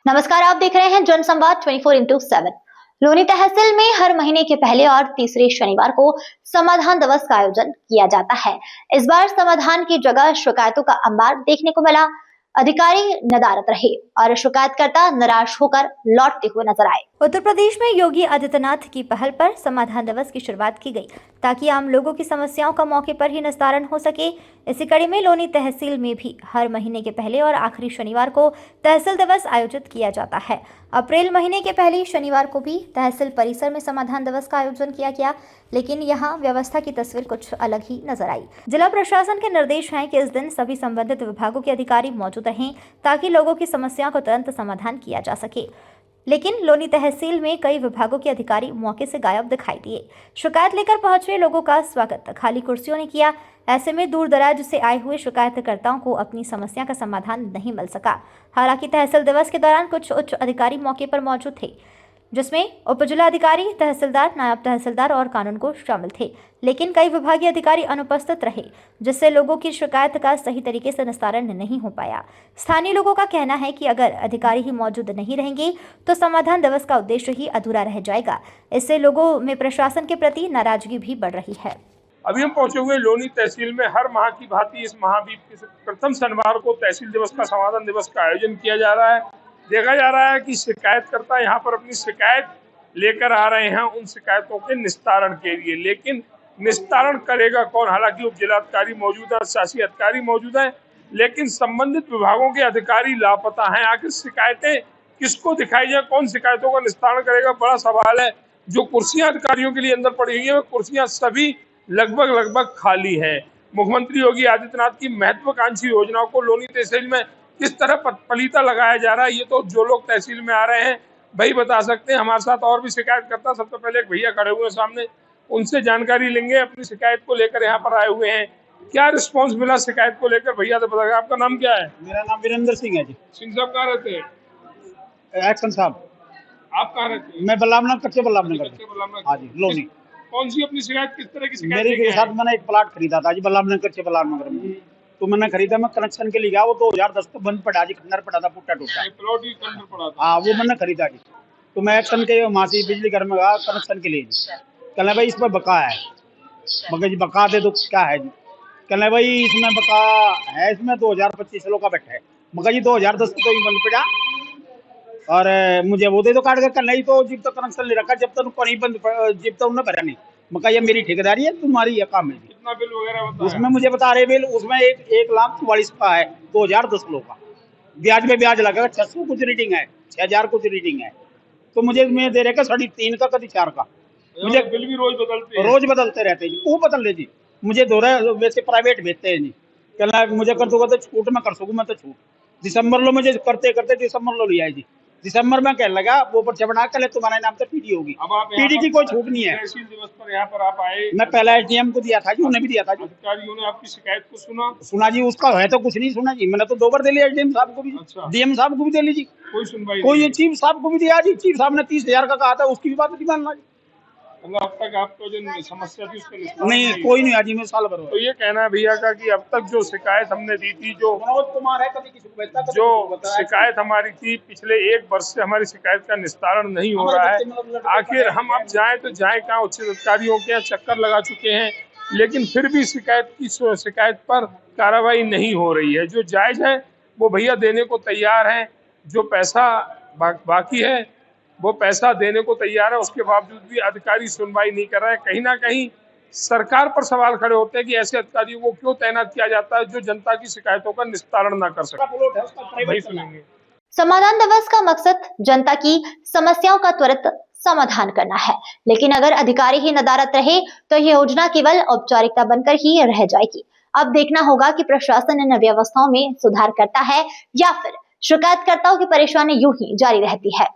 नमस्कार, आप देख रहे हैं जनसंवाद 24/7। लोनी तहसील में हर महीने के पहले और तीसरे शनिवार को समाधान दिवस का आयोजन किया जाता है। इस बार समाधान की जगह शिकायतों का अंबार देखने को मिला। अधिकारी नदारत रहे और शिकायतकर्ता निराश होकर लौटते हुए नजर आए। उत्तर प्रदेश में योगी आदित्यनाथ की पहल पर समाधान दिवस की शुरुआत की गई ताकि आम लोगों की समस्याओं का मौके पर ही निस्तारण हो सके। इसी कड़ी में लोनी तहसील में भी हर महीने के पहले और आखिरी शनिवार को तहसील दिवस आयोजित किया जाता है। अप्रैल महीने के पहले शनिवार को भी तहसील परिसर में समाधान दिवस का आयोजन किया गया, लेकिन यहाँ व्यवस्था की तस्वीर कुछ अलग ही नजर आई। जिला प्रशासन के निर्देश हैं कि इस दिन सभी संबंधित विभागों के अधिकारी मौजूद रहें ताकि लोगों की समस्याओं का तुरंत समाधान किया जा सके, लेकिन लोनी तहसील में कई विभागों के अधिकारी मौके से गायब दिखाई दिए। शिकायत लेकर पहुंचे लोगों का स्वागत खाली कुर्सियों ने किया। ऐसे में दूर दराज से आए हुए शिकायतकर्ताओं को अपनी समस्या का समाधान नहीं मिल सका। हालांकि तहसील दिवस के दौरान कुछ उच्च अधिकारी मौके पर मौजूद थे, जिसमें उप जिलाधिकारी, तहसीलदार, नायब तहसीलदार और कानूनगो शामिल थे, लेकिन कई विभागीय अधिकारी अनुपस्थित रहे, जिससे लोगों की शिकायत का सही तरीके से निस्तारण नहीं हो पाया। स्थानीय लोगों का कहना है कि अगर अधिकारी ही मौजूद नहीं रहेंगे तो समाधान दिवस का उद्देश्य ही अधूरा रह जाएगा। इससे लोगों में प्रशासन के प्रति नाराजगी भी बढ़ रही है। अभी हम पहुंचे हुए लोनी तहसील में हर माह की भांति इस माह भी प्रथम शनिवार को तहसील दिवस का समाधान दिवस का आयोजन किया जा रहा है। देखा जा रहा है कि शिकायतकर्ता यहाँ पर अपनी शिकायत लेकर आ रहे हैं उन शिकायतों के निस्तारण के लिए, लेकिन निस्तारण करेगा कौन? हालांकि उप जिलाधिकारी मौजूद है, शासी अधिकारी मौजूद है, लेकिन संबंधित विभागों के अधिकारी लापता हैं। आखिर शिकायतें किसको दिखाई जाए, कौन शिकायतों का निस्तारण करेगा, बड़ा सवाल है। जो कुर्सियां अधिकारियों के लिए अंदर पड़ी हुई है वो कुर्सियां सभी लगभग खाली है। मुख्यमंत्री योगी आदित्यनाथ की महत्वाकांक्षी योजनाओं को लोनी तहसील में किस तरह पलीता लगाया जा रहा है, ये तो जो लोग तहसील में आ रहे हैं वही बता सकते हैं। हमारे साथ और भी शिकायत करता, सबसे पहले एक भैया खड़े हुए हैं सामने, उनसे जानकारी लेंगे। अपनी शिकायत को लेकर यहाँ पर आए हुए हैं, क्या रिस्पॉन्स मिला शिकायत को लेकर? भैया से बताइए, आपका नाम क्या है? मेरा नाम वीरेंद्र सिंह है जी। सिंह साहब कहाँ रहते हैं? एक्शन साहब। आप कहाँ रहते हैं? मैं बल्लाभ कच्चे बल्लाभ नगर। हाँ जी, लोनी। कौन सी अपनी शिकायत, किस तरह की शिकायत? मेरे के साथ मैंने एक प्लाट खरीदा था जी बल्लाभ कच्चे बल्लाभ नगर में। तो मैंने खरीदा, मैं कनेक्शन के लिए गया, वो 2010 तक बंद पड़ा जी, खंडर पड़ा था, टूटा टूटा। प्लॉट ही खंडर पड़ा था। हाँ, वो मैंने खरीदा जी। तो मैं एक्शन के वहाँ से बिजली घर में गया कनेक्शन के लिए जी। कहना भाई इसमें बका है, मगर जी बका दे तो क्या है जी? कहना भाई इसमें बका है, इसमें 2025 का बैठा है, मगर जी 2010 तो ही बंद पड़ा और मुझे वो दे दो काट कर। नहीं तो जब तक कनेक्शन ले रखा, जब तक नहीं बंद, जब तक उन्होंने भरा नहीं। मका ये मेरी ठेकेदारी है, तुम्हारी ये काम है। कितना बिल वगैरह उसमें मुझे बता रहे बिल, उसमें 1,44,000 का है, 2010 लोग का। ब्याज में ब्याज लगेगा, 600 कुछ रीडिंग है, 6,000 कुछ रीडिंग है। तो मुझे मैं दे रहे 3.5 का, कभी 4 का। मुझे बिल भी रोज बदलते रहते हैं जी। वो बदल ले जी, मुझे दो रहे वैसे प्राइवेट भेजते हैं जी। कहना मुझे कर दूंगा तो छूट में कर सकूँ, मैं तो छूट दिसंबर लो, मुझे करते करते दिसंबर लो लिया है जी। दिसंबर में कहने लगा वो पर्चा बना कर ले, तुम्हारे नाम से पीडी होगी। अब आप पीडी की कोई छूट नहीं है। तहसील दिवस पर यहाँ पर आप आए, मैं पहला एसडीएम को दिया था जी, उन्हें भी दिया था जी। अधिकारियों ने आपकी शिकायत को सुना जी, उसका है तो कुछ नहीं सुना जी। मैंने तो 2 बार दे लिया एसडीएम साहब को भी, डीएम साहब को भी दे लीजिए, कोई सुनवाई कोई चीफ साहब को भी दिया जी। चीफ साहब ने 30,000 का कहा था, उसकी भी बात नहीं मानना जी। अब तक आपको जो समस्या थी उसका नहीं, कोई नहीं आज में साल भर। तो ये कहना है भैया का कि अब तक जो शिकायत हमने दी थी, जो शिकायत हमारी थी पिछले 1 वर्ष से, हमारी शिकायत का निस्तारण नहीं हो रहा है। आखिर हम अब जाएं तो जाएं कहाँ? उच्च अधिकारियों के चक्कर लगा चुके हैं, लेकिन फिर भी शिकायत पर कार्रवाई नहीं हो रही है। जो जायज है वो भैया देने को तैयार हैं, जो पैसा बाकी है वो पैसा देने को तैयार है, उसके बावजूद भी अधिकारी सुनवाई नहीं कर रहे हैं। कहीं ना कहीं सरकार पर सवाल खड़े होते हैं कि ऐसे अधिकारियों को क्यों तैनात किया जाता है जो जनता की शिकायतों का निस्तारण ना कर सके। वही सुनेंगे। समाधान दिवस का मकसद जनता की समस्याओं का त्वरित समाधान करना है, लेकिन अगर अधिकारी ही नदारत रहे तो यह योजना केवल औपचारिकता बनकर ही रह जाएगी। अब देखना होगा कि प्रशासन इन व्यवस्थाओं में सुधार करता है या फिर शिकायतकर्ताओं की परेशानी यूं ही जारी रहती है।